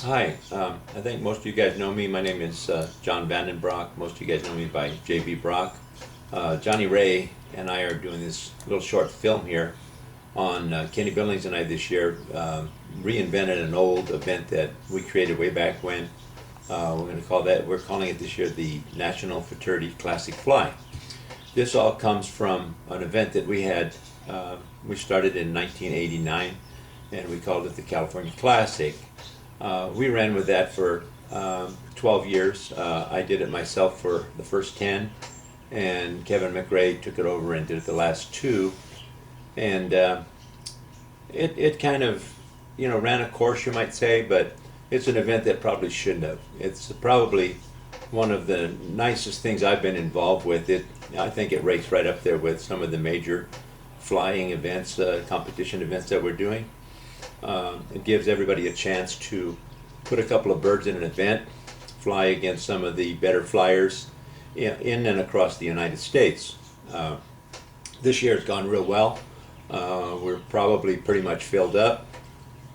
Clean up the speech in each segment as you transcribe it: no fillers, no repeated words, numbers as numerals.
Hi, I think most of you guys know me. My name is John Vandenbroek. Most of you guys know me by J.B. Brock. Johnny Ray and I are doing this little short film here on Kenny Billings and I this year reinvented an old event that we created way back when. We're calling it this year the National Fraternity Classic Fly. This all comes from an event that we started in 1989, and we called it the California Classic. We ran with that for 12 years. I did it myself for the first 10, and Kevin McRae took it over and did it the last two. And it kind of, ran a course, you might say, but it's an event that probably shouldn't have. It's probably one of the nicest things I've been involved with. I think it ranks right up there with some of the major flying events, competition events that we're doing. It gives everybody a chance to put a couple of birds in an event, fly against some of the better flyers in and across the United States. This year has gone real well. We're probably pretty much filled up,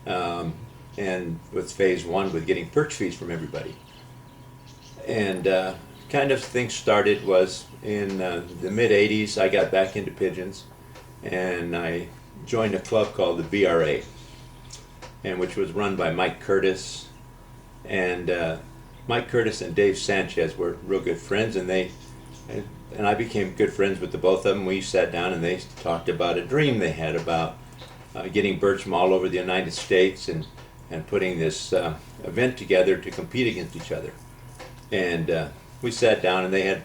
and with phase one with getting perch fees from everybody. And kind of things started was in the mid 80s. I got back into pigeons, and I joined a club called the BRA, and which was run by Mike Curtis. And Mike Curtis and Dave Sanchez were real good friends, and I became good friends with the both of them. We sat down and they talked about a dream they had about getting birds from all over the United States and putting this event together to compete against each other. And we sat down and they had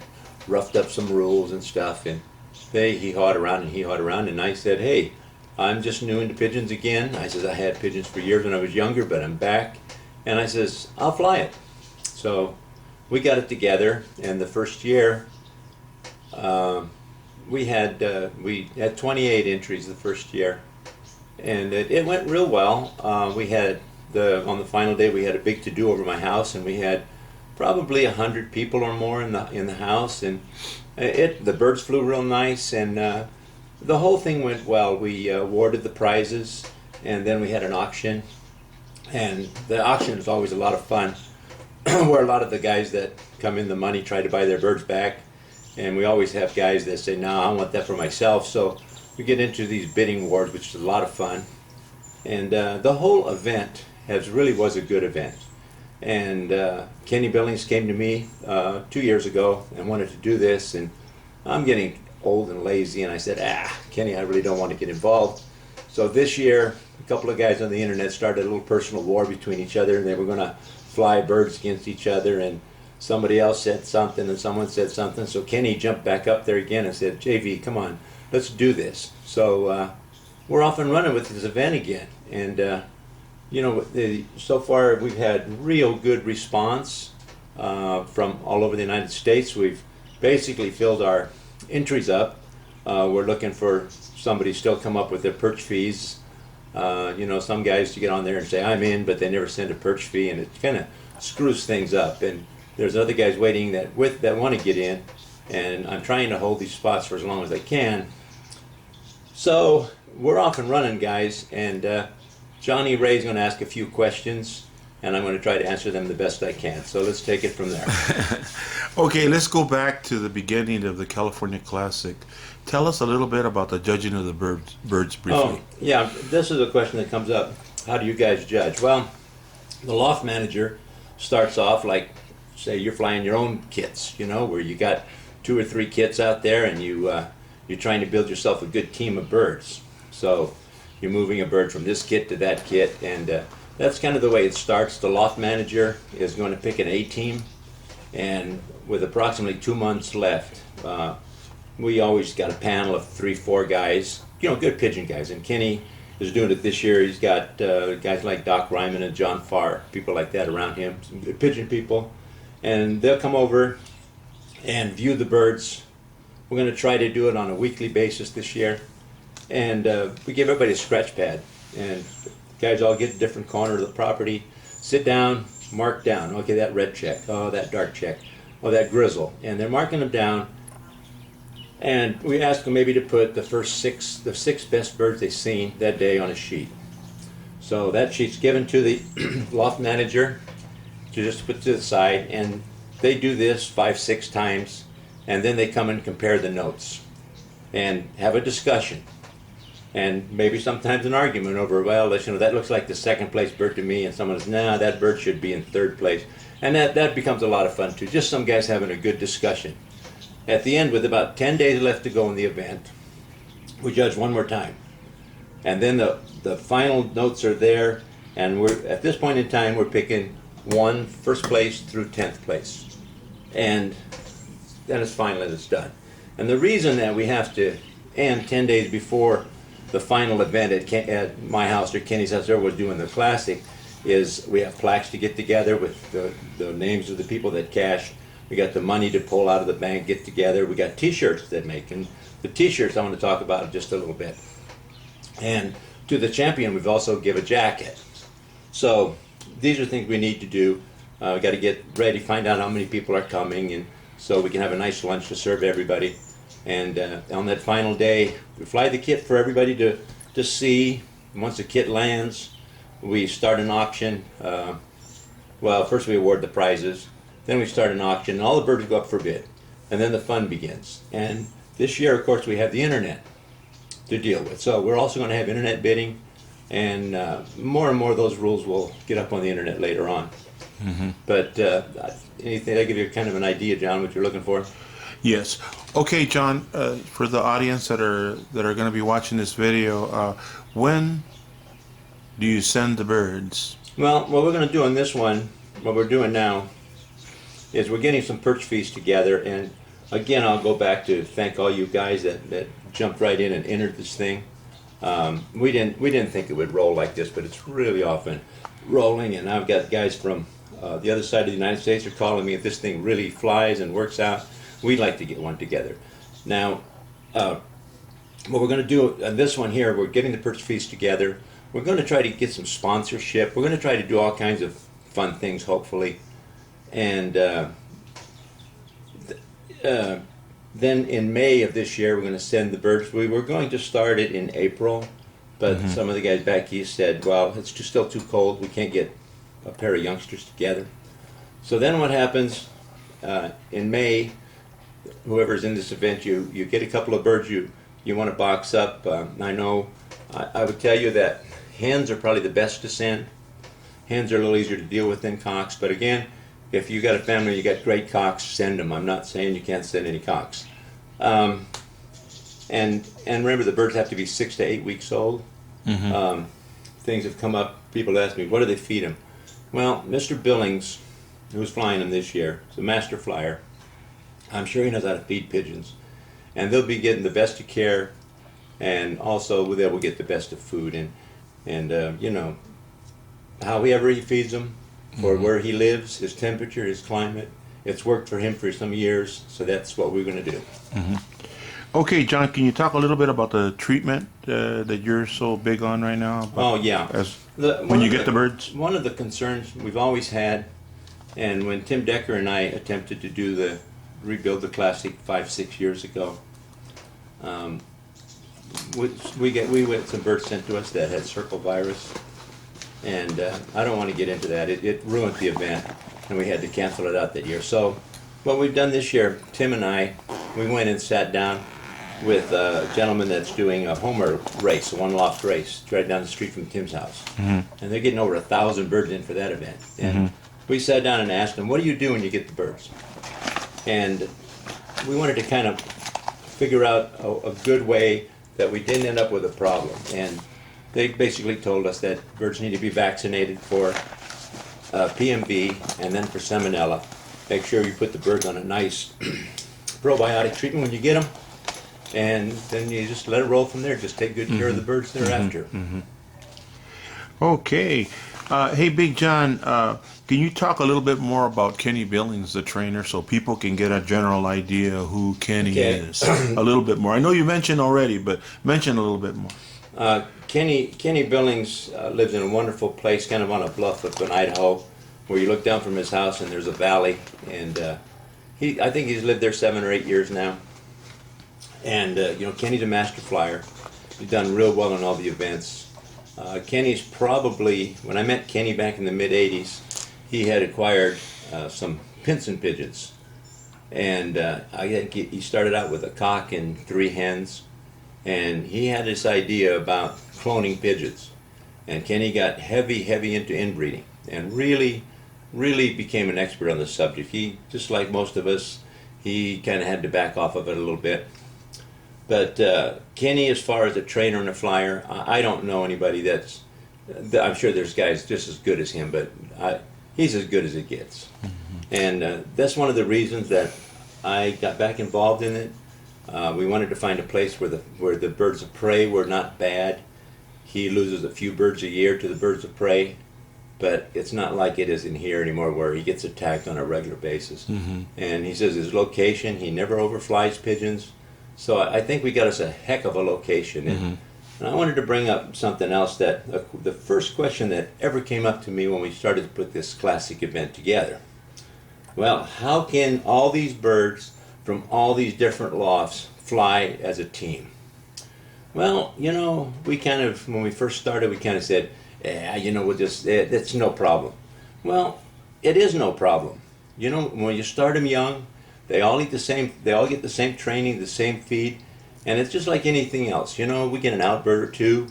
roughed up some rules and stuff, and they he-hawed around and he-hawed around, and I said, hey, I'm just new into pigeons again. I says, I had pigeons for years when I was younger, but I'm back. And I says, I'll fly it. So we got it together, and the first year we had 28 entries the first year, and it went real well. We had on the final day we had a big to-do over my house, and we had probably 100 people or more in the house, and the birds flew real nice, and the whole thing went well. We awarded the prizes, and then we had an auction. And the auction is always a lot of fun, where a lot of the guys that come in the money try to buy their birds back. And we always have guys that say, no, I want that for myself. So we get into these bidding wars, which is a lot of fun. And the whole event really was a good event. And Kenny Billings came to me 2 years ago and wanted to do this. And I'm getting old and lazy, and I said, Kenny, I really don't want to get involved. So this year, a couple of guys on the internet started a little personal war between each other, and they were going to fly birds against each other, and somebody else said something and someone said something. So Kenny jumped back up there again and said, JV, come on, let's do this. So we're off and running with this event again. And so far we've had real good response from all over the United States. We've basically filled our entries up. We're looking for somebody still come up with their perch fees. Some guys to get on there and say I'm in, but they never send a perch fee, and it kind of screws things up. And there's other guys waiting that want to get in, and I'm trying to hold these spots for as long as I can. So we're off and running, guys, and Johnny Ray's going to ask a few questions, and I'm going to try to answer them the best I can. So let's take it from there. Okay, let's go back to the beginning of the California Classic. Tell us a little bit about the judging of the birds briefly. Oh, yeah, this is a question that comes up. How do you guys judge? Well, the loft manager starts off like, say, you're flying your own kits, where you got 2 or 3 kits out there, and you're trying to build yourself a good team of birds. So you're moving a bird from this kit to that kit, and that's kind of the way it starts. The loft manager is going to pick an A team, and with approximately 2 months left, we always got a panel of 3-4 guys, good pigeon guys. And Kenny is doing it this year. He's got guys like Doc Ryman and John Farr, people like that around him, some good pigeon people. And they'll come over and view the birds. We're going to try to do it on a weekly basis this year. And we give everybody a scratch pad. And guys all get a different corner of the property, sit down, mark down. Okay, that red check. Oh, that dark check. Oh, that grizzle. And they're marking them down. And we ask them maybe to put the 6 best birds they've seen that day on a sheet. So that sheet's given to the loft manager to just put to the side, and they do this 5, 6 times, and then they come and compare the notes and have a discussion, and maybe sometimes an argument over, well, that looks like the second place bird to me, and someone says, nah, that bird should be in third place, and that becomes a lot of fun too. Just some guys having a good discussion. At the end, with about 10 days left to go in the event, we judge one more time, and then the final notes are there, and we're at this point in time we're picking first place through 10th place, and then it's final and it's done. And the reason that we have to end 10 days before the final event at my house or Kenny's house, or we're doing the classic, is we have plaques to get together with the names of the people that cashed. We got the money to pull out of the bank, get together. We got T-shirts that make, and the T-shirts I want to talk about just a little bit. And to the champion, we've also give a jacket. So these are things we need to do. We got to get ready, find out how many people are coming, and so we can have a nice lunch to serve everybody. And on that final day, we fly the kit for everybody to see. Once the kit lands, we start an auction. Well, first we award the prizes, then we start an auction, and all the birds go up for bid. And then the fun begins. And this year, of course, we have the internet to deal with. So we're also going to have internet bidding, and more and more of those rules will get up on the internet later on. Mm-hmm. But anything, I give you kind of an idea, John, what you're looking for? Yes. Okay, John. For the audience that are going to be watching this video, when do you send the birds? Well, what we're going to do on this one, what we're doing now, is we're getting some perch fees together. And again, I'll go back to thank all you guys that jumped right in and entered this thing. We didn't think it would roll like this, but it's really often rolling. And I've got guys from the other side of the United States are calling me if this thing really flies and works out. We'd like to get one together. Now, what we're going to do on this one here, we're getting the perch fees together. We're going to try to get some sponsorship. We're going to try to do all kinds of fun things, hopefully. And then in May of this year, we're going to send the birds. We were going to start it in April, but some of the guys back east said, well, it's still too cold. We can't get a pair of youngsters together. So then what happens in May, whoever's in this event, you get a couple of birds you want to box up. I know I would tell you that hens are probably the best to send. Hens are a little easier to deal with than cocks, but again, if you got a family, you got great cocks, send them. I'm not saying you can't send any cocks. And remember, the birds have to be 6 to 8 weeks old. Mm-hmm. Things have come up. People ask me, what do they feed them? Well, Mr. Billings, who's flying them this year, is a master flyer. I'm sure he knows how to feed pigeons. And they'll be getting the best of care, and also they will get the best of food. And you know, however he feeds them, for where he lives, his temperature, his climate, it's worked for him for some years, so that's what we're going to do. Mm-hmm. Okay, John, can you talk a little bit about the treatment that you're so big on right now? Oh, yeah. When you get the birds? One of the concerns we've always had, and when Tim Decker and I attempted to rebuild the Classic 5-6 years ago, we had some birds sent to us that had circle virus, and I don't want to get into that. It ruined the event, and we had to cancel it out that year. So what we've done this year, Tim and I, we went and sat down with a gentleman that's doing a Homer race, a one-loft race, right down the street from Tim's house. Mm-hmm. And they're getting over 1,000 birds in for that event. And we sat down and asked them, what do you do when you get the birds? And we wanted to kind of figure out a good way that we didn't end up with a problem. And they basically told us that birds need to be vaccinated for PMV and then for salmonella. Make sure you put the birds on a nice probiotic treatment when you get them, and then you just let it roll from there. Just take good care of the birds thereafter. Okay. Hey, Big John, can you talk a little bit more about Kenny Billings, the trainer, so people can get a general idea of who Kenny is? A little bit more. I know you mentioned already, but mention a little bit more. Kenny Billings lives in a wonderful place, kind of on a bluff up in Idaho, where you look down from his house and there's a valley. And I think he's lived there 7 or 8 years now. And you know, Kenny's a master flyer. He's done real well in all the events. Kenny's probably, when I met Kenny back in the mid-'80s, he had acquired some Pinson pigeons. And I think he started out with a cock and 3 hens. And he had this idea about cloning pigeons. And Kenny got heavy into inbreeding and really became an expert on the subject. He, just like most of us, he kind of had to back off of it a little bit. But Kenny, as far as a trainer and a flyer, I don't know anybody that's, I'm sure there's guys just as good as him, but he's as good as it gets. And that's one of the reasons that I got back involved in it. We wanted to find a place where the birds of prey were not bad. He loses a few birds a year to the birds of prey, but it's not like it is in here anymore where he gets attacked on a regular basis. And he says his location, he never overflies pigeons. So I think we got us a heck of a location. And I wanted to bring up something else that the first question that ever came up to me when we started to put this classic event together. Well, how can all these birds from all these different lofts fly as a team? Well, you know, we kind of, when we first started, we kind of said, you know, it's no problem. Well, it is no problem. You know, when you start them young, they all eat the same, they all get the same training, the same feed, and it's just like anything else. You know, we get an outbird or two,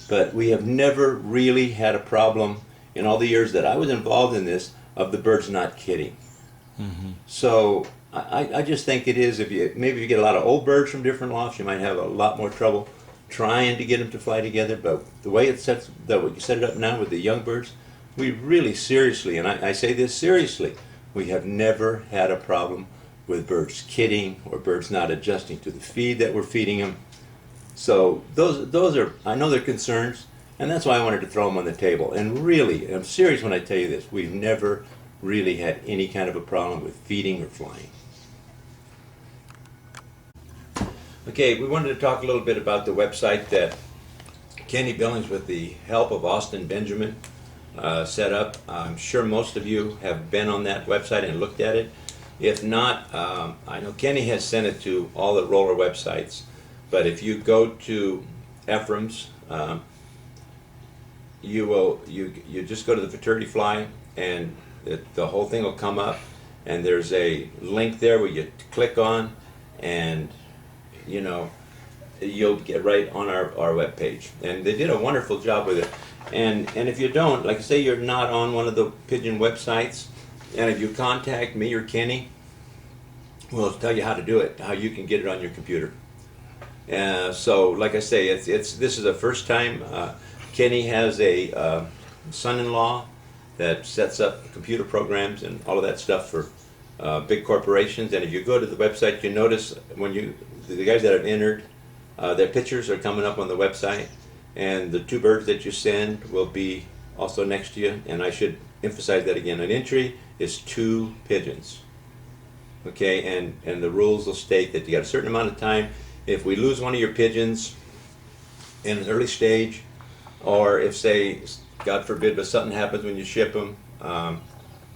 but we have never really had a problem in all the years that I was involved in this of the birds not kidding. So I just think it is, maybe if you get a lot of old birds from different lofts, you might have a lot more trouble trying to get them to fly together. But the way you set it up now with the young birds, we really seriously, and I say this seriously, we have never had a problem with birds kidding or birds not adjusting to the feed that we're feeding them. So those are, I know they're concerns, and that's why I wanted to throw them on the table. And really, I'm serious when I tell you this, we've never really had any kind of a problem with feeding or flying. Okay, we wanted to talk a little bit about the website that Kenny Billings, with the help of Austin Benjamin, set up. I'm sure most of you have been on that website and looked at it. If not, I know Kenny has sent it to all the roller websites, but if you go to Ephraim's, you just go to the Fraternity Fly, and the whole thing will come up, and there's a link there where you click on, and you know, you'll get right on our web page. And they did a wonderful job with it. And if you don't, like I say, you're not on one of the pigeon websites, and if you contact me or Kenny, we'll tell you how to do it, how you can get it on your computer. So like I say, this is the first time. Kenny has a son-in-law that sets up computer programs and all of that stuff for big corporations. And if you go to the website, you notice when the guys that have entered, their pictures are coming up on the website, and the 2 birds that you send will be also next to you. And I should emphasize that again. An entry is 2 pigeons. Okay, and the rules will state that you got a certain amount of time. If we lose one of your pigeons in an early stage, or if, say, God forbid, but something happens when you ship them,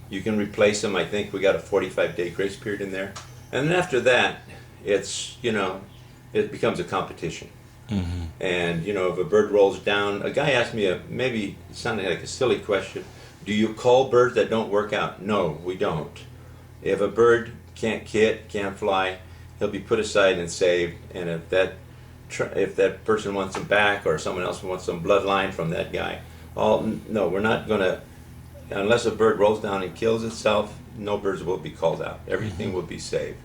you can replace them. I think we got a 45-day grace period in there. And then after that, it's, you know, it becomes a competition. And, you know, if a bird rolls down, a guy asked me maybe it sounded like a silly question, do you cull birds that don't work out? No, we don't. If a bird can't kit, can't fly, he'll be put aside and saved. And if that person wants him back, or someone else wants some bloodline from that guy, no, we're not going to, unless a bird rolls down and kills itself, no birds will be called out. Everything will be saved.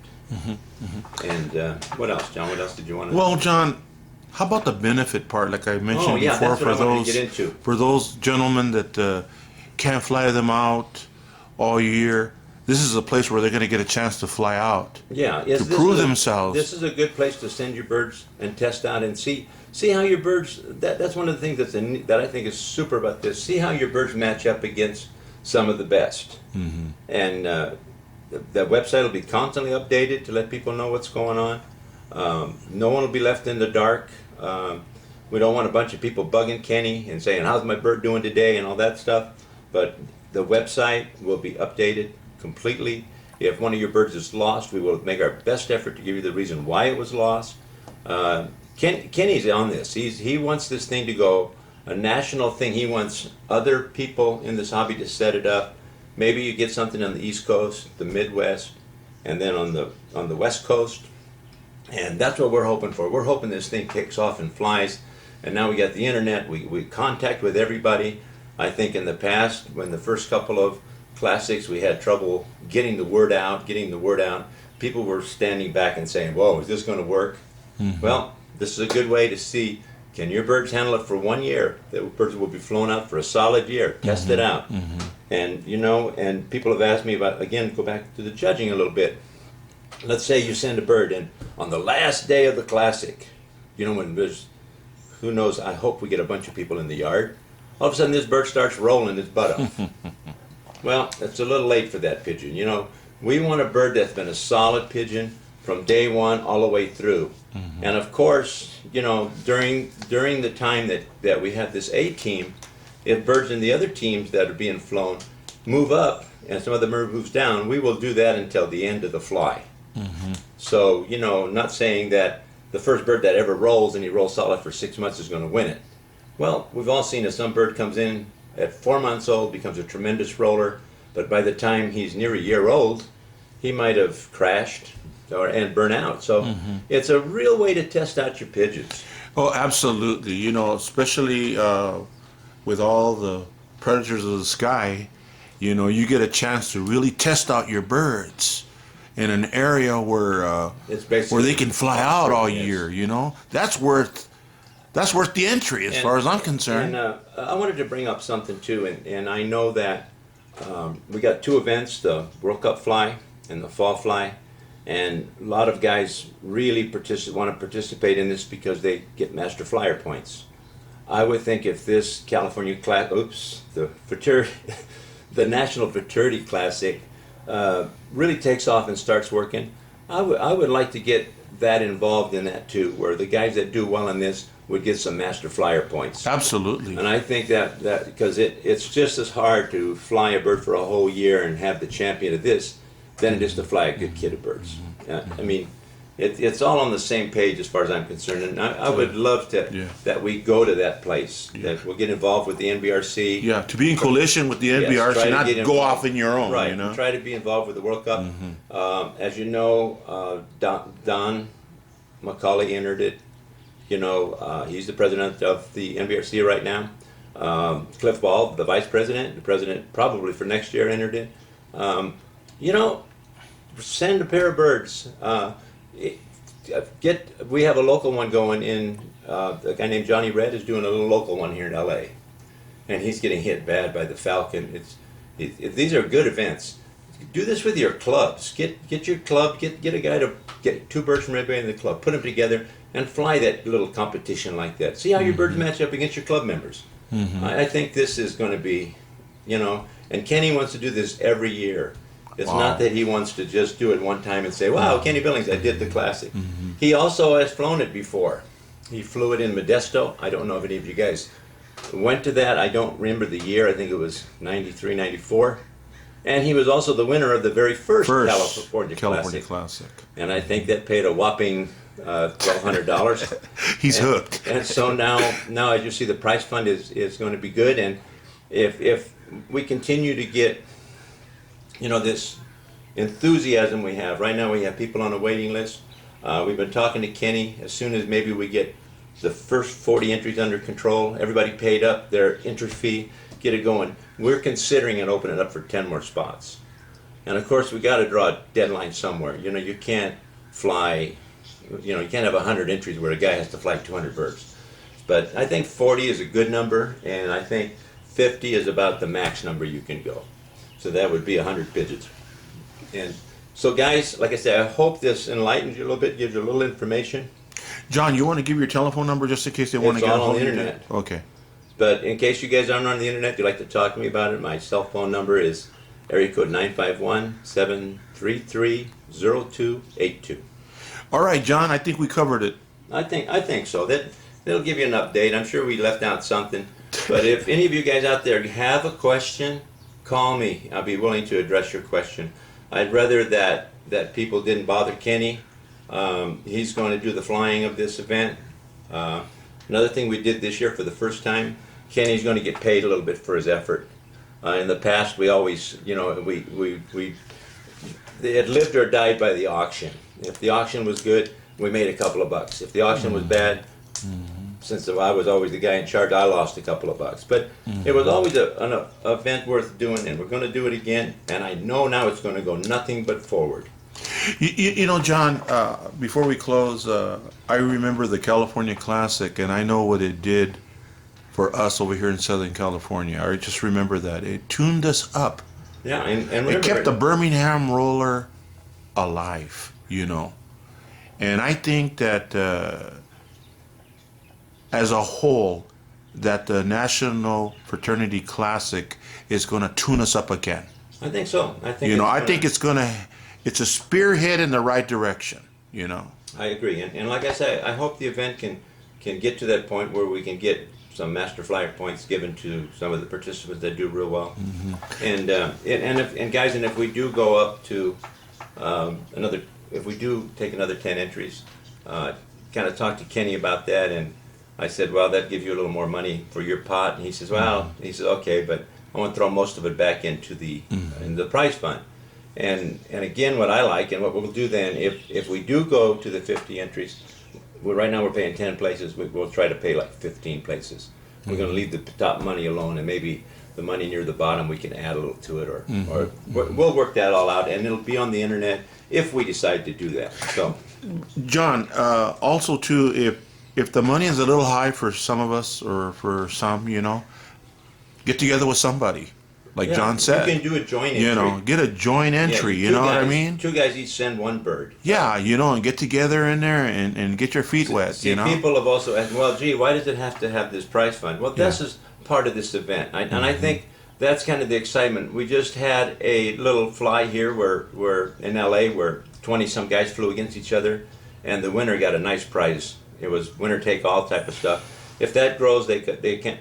And what else, John? What else did you want to? Well, John, how about the benefit part? Like I mentioned yeah, before, that's what I wanted to get into. For those gentlemen that can't fly them out all year, this is a place where they're going to get a chance to fly out. Yeah, to prove themselves. This is a good place to send your birds and test out and see how your birds. That's one of the things that I think is super about this. See how your birds match up against some of the best. And the website will be constantly updated to let people know what's going on. No one will be left in the dark. We don't want a bunch of people bugging Kenny and saying, how's my bird doing today, and all that stuff. But the website will be updated completely. If one of your birds is lost, we will make our best effort to give you the reason why it was lost. Kenny's on this. He wants this thing to go a national thing. He wants other people in this hobby to set it up. Maybe you get something on the East Coast, the Midwest, and then on the West Coast. And that's what we're hoping for. We're hoping this thing kicks off and flies. And now we got the internet. We contact with everybody. I think in the past, when the first couple of classics, we had trouble getting the word out. People were standing back and saying, whoa, is this going to work? Mm-hmm. Well, this is a good way to see, can your birds handle it for 1 year? The birds will be flown out for a solid year. Test it out. Mm-hmm. And, and people have asked me about, again, go back to the judging a little bit. Let's say you send a bird in on the last day of the classic, when there's, who knows, I hope we get a bunch of people in the yard. All of a sudden this bird starts rolling its butt off. Well, it's a little late for that pigeon. We want a bird that's been a solid pigeon from day one all the way through. Mm-hmm. And of course, during the time that we have this A team, if birds in the other teams that are being flown move up and some other bird moves down, we will do that until the end of the fly. Mm-hmm. So, not saying that the first bird that ever rolls and he rolls solid for 6 months is going to win it. Well, we've all seen that some bird comes in at 4 months old, becomes a tremendous roller, but by the time he's near a year old, he might have crashed and burn out. So it's a real way to test out your pigeons. Oh, absolutely. Especially with all the predators of the sky, you get a chance to really test out your birds in an area where they can fly out all year. That's worth the entry as far as I'm concerned. And I wanted to bring up something too, and I know that we got 2 events: the World Cup fly and the fall fly, and a lot of guys really want to participate in this because they get master flyer points. I would think if this California the National Fraternity Classic really takes off and starts working, I would like to get that involved in that too, where the guys that do well in this would get some master flyer points. Absolutely. And I think that because it's just as hard to fly a bird for a whole year and have the champion of this than it is to fly a good kid of birds. I mean, it's all on the same page as far as I'm concerned, and I would love that we go to that place, that we'll get involved with the NBRC. Yeah, to be in coalition with the NBRC, not go off in your own. Right, try to be involved with the World Cup. Mm-hmm. As you know, Don McCauley entered it. He's the president of the NBRC right now. Cliff Ball, the vice president, the president probably for next year, entered it. Send a pair of birds. We have a local one going in. A guy named Johnny Red is doing a little local one here in LA, and he's getting hit bad by the falcon. These are good events. Do this with your clubs. Get your club. Get a guy to get 2 birds from everybody in the club. Put them together and fly that little competition like that. See how your birds match up against your club members. Mm-hmm. I think this is going to be, and Kenny wants to do this every year. It's not that he wants to just do it one time and say, wow, Kenny Billings, I did the classic. Mm-hmm. He also has flown it before. He flew it in Modesto. I don't know if any of you guys went to that. I don't remember the year. I think it was 93, 94. And he was also the winner of the very first California Classic. And I think that paid a whopping $1,200. He's hooked. And so now as you see, the prize fund is going to be good. And if we continue to get this enthusiasm we have. Right now we have people on a waiting list. We've been talking to Kenny. As soon as maybe we get the first 40 entries under control, everybody paid up their entry fee, get it going. We're considering and opening it up for 10 more spots. And of course we got to draw a deadline somewhere. You can't fly, you can't have 100 entries where a guy has to fly 200 birds. But I think 40 is a good number, and I think 50 is about the max number you can go. So that would be 100 pigeons. And so guys, like I said, I hope this enlightens you a little bit, gives you a little information. John, you want to give your telephone number just in case they want to get all on the internet. Okay. But in case you guys aren't on the internet, you'd like to talk to me about it, my cell phone number is area code 951-733-0282. All right, John, I think we covered it. I think so. That'll give you an update. I'm sure we left out something. But if any of you guys out there have a question, call me. I'll be willing to address your question. I'd rather that people didn't bother Kenny. He's going to do the flying of this event. Another thing we did this year for the first time, Kenny's going to get paid a little bit for his effort. In the past, we always, we it lived or died by the auction. If the auction was good, we made a couple of bucks. If the auction was bad, since I was always the guy in charge, I lost a couple of bucks. But it was always an event worth doing, and we're going to do it again. And I know now it's going to go nothing but forward. You know, John, before we close, I remember the California Classic, and I know what it did for us over here in Southern California. I just remember that. It tuned us up. Yeah, and remember, it kept the Birmingham roller alive, you know. And I think that as a whole, that the National Fraternity Classic is going to tune us up again. I think so. I think it's a spearhead in the right direction, you know. I agree, and like I say, I hope the event can get to that point where we can get some Master Flyer points given to some of the participants that do real well. And guys, if we do go up to if we do take another 10 entries, kind of talk to Kenny about that, and I said, well, that gives you a little more money for your pot, and he says, well, okay, but I want to throw most of it back into the prize fund. And again, what I like, and what we'll do then, if we do go to the 50 entries, right now we're paying 10 places, we'll try to pay like 15 places. We're going to leave the top money alone, and maybe the money near the bottom we can add a little to it, or we'll work that all out, and it'll be on the internet if we decide to do that. So, John, also too, if the money is a little high for some of us, or for some, you know, get together with somebody. Like John said, you can do a joint entry. You know, get a joint entry. You know what I mean? 2 guys each send 1 bird. Yeah, you know, and get together in there and get your feet wet. See, you know, people have also asked, well, gee, why does it have to have this prize fund? Well, this is part of this event, and I think that's kind of the excitement. We just had a little fly here, where in LA, where 20-some guys flew against each other, and the winner got a nice prize. It was winner take all type of stuff. If that grows, they can't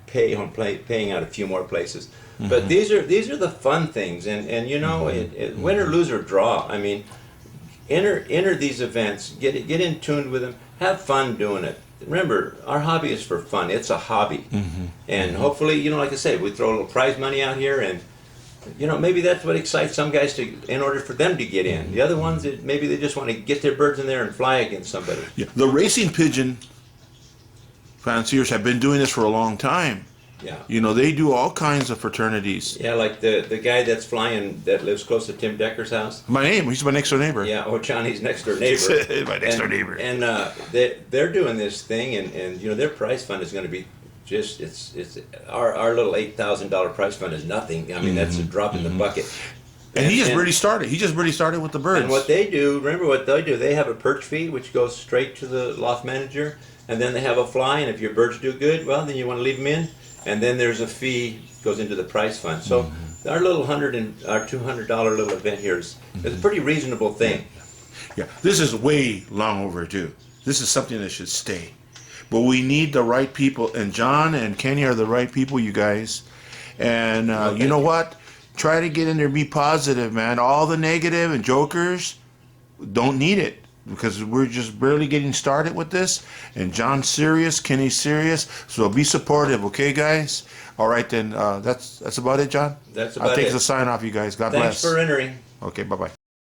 pay on paying out a few more places. But these are the fun things, and you know, win or lose or draw. I mean, enter these events, get in tune with them, have fun doing it. Remember, our hobby is for fun. It's a hobby, and hopefully, you know, like I say, we throw a little prize money out here, and you know, maybe that's what excites some guys in order for them to get in. The other ones, maybe they just want to get their birds in there and fly against somebody. Yeah. The racing pigeon fanciers have been doing this for a long time. Yeah. You know, they do all kinds of fraternities. Yeah, like the guy that's flying that lives close to Tim Decker's house. He's my next door neighbor. Yeah, Johnny's next door neighbor. My next door neighbor. And they're doing this thing, and you know, their prize fund is going to be just it's our little $8,000 prize fund is nothing. I mean, that's a drop in the bucket. And he just really started. He just really started with the birds. And what they do, remember what they do? They have a perch fee which goes straight to the loft manager, and then they have a fly. And if your birds do good, well, then you want to leave them in. And then there's a fee goes into the prize fund. So our little $200 little event here is a pretty reasonable thing. Yeah, this is way long overdue. This is something that should stay. But we need the right people, and John and Kenny are the right people, you guys. And you know what? Try to get in there, be positive, man. All the negative and jokers don't need it, because we're just barely getting started with this. And John's serious, Kenny's serious, so be supportive, okay, guys? All right, then, that's about it, John? That's about it. I'll take the sign off, you guys. God bless. Thanks for entering. Okay, bye-bye.